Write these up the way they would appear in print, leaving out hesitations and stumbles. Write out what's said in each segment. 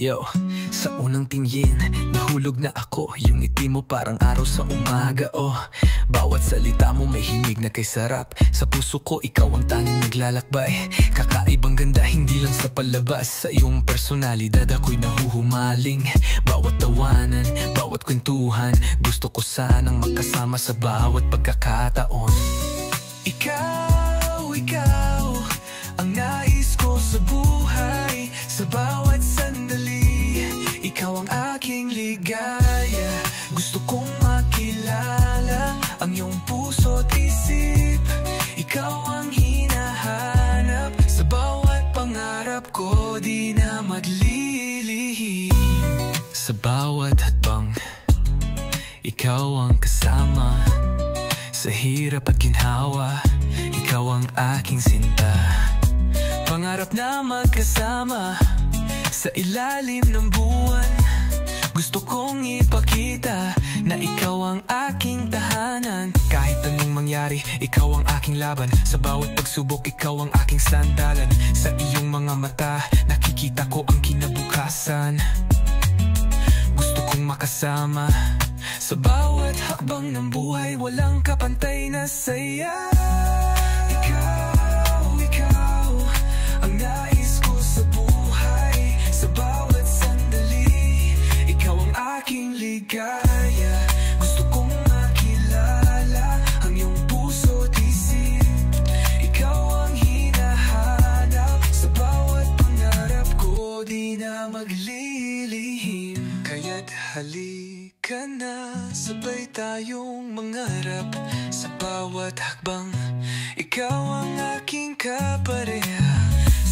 Yo, sa unang tingin, nahulog na ako. Yung ngiti mo parang araw sa umaga, oh. Bawat salita mo may himig na kay sarap. Sa puso ko, ikaw ang tanging naglalakbay. Kakaibang ganda, hindi lang sa palabas. Sa iyong personalidad ako'y nahuhumaling. Bawat tawanan, bawat kwentuhan, gusto ko sanang magkasama sa bawat pagkakataon. Ikaw ang nais ko sa buhay. Sa bawat sandali, ikaw ang aking ligaya. Gusto kong makilala ang iyong puso't isip. Ikaw ang hinahanap. Sa bawat pangarap ko, di na maglilihim. Sa bawat hatbang, ikaw ang kasama. Sa hirap at ginhawa, ikaw ang aking sinta. Pangarap na magkasama sa ilalim ng buwan. Gusto kong ipakita na ikaw ang aking tahanan. Kahit anong mangyari, ikaw ang aking laban. Sa bawat pagsubok, ikaw ang aking sandalan. Sa iyong mga mata, nakikita ko ang kinabukasan. Gusto kong makasama sa bawat hakbang ng buhay, walang kapantay na saya. Ikaw ang nais ko sa buhay. Sa bawat sandali, ikaw ang aking ligaya. Gusto kong makilala ang iyong puso't isip. Ikaw ang hinahanap. Sa bawat pangarap ko, di na maglilihim. Kaya't halika na, sabay tayong mangarap. Sa bawat hakbang, ikaw ang aking kapareha.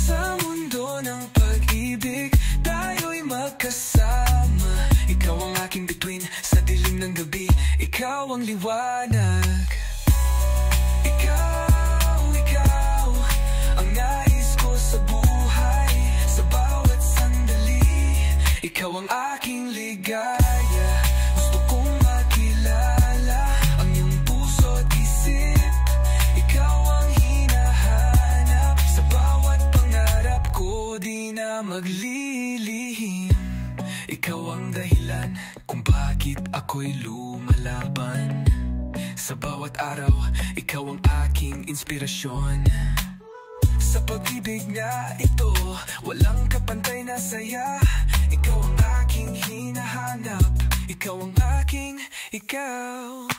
Sa mundo ng pag-ibig, tayo'y magkasama. Ikaw ang aking bituin sa dilim ng gabi. Ikaw ang liwanag. Ikaw ang nais ko sa buhay. Sa bawat sandali, ikaw ang aking ligaya. Gusto kong makilala ang iyong puso't isip. Ikaw ang hinahanap. Sa bawat pangarap ko, di na maglilihim. Ikaw ang dahilan kung bakit ako'y lumalaban. Sa bawat araw, ikaw ang aking inspirasyon. Sa pag-ibig na ito, walang kapantay na saya. Ikaw ang aking hinahanap. Ikaw ang aking ikaw.